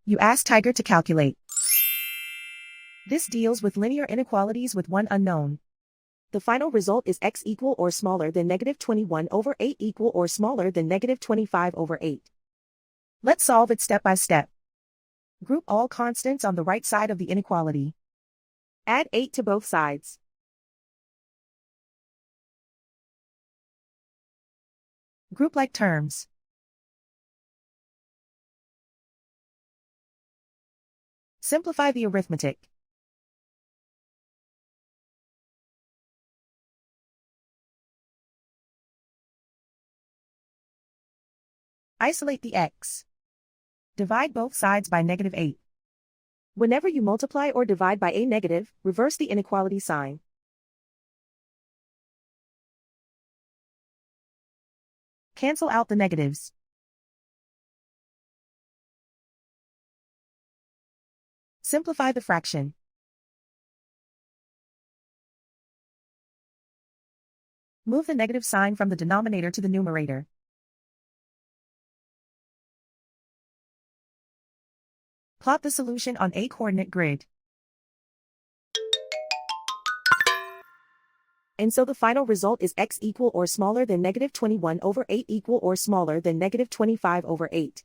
You ask Tiger to calculate. This deals with linear inequalities with one unknown. The final result is x equal or smaller than -21/8 equal or smaller than -25/8. Let's solve it step by step. Group all constants on the right side of the inequality. Add 8 to both sides. Group like terms. Simplify the arithmetic. Isolate the x. Divide both sides by -8. Whenever you multiply or divide by a negative, reverse the inequality sign. Cancel out the negatives. Simplify the fraction. Move the negative sign from the denominator to the numerator. Plot the solution on a coordinate grid. And so the final result is x equal or smaller than -21/8 equal or smaller than -25/8.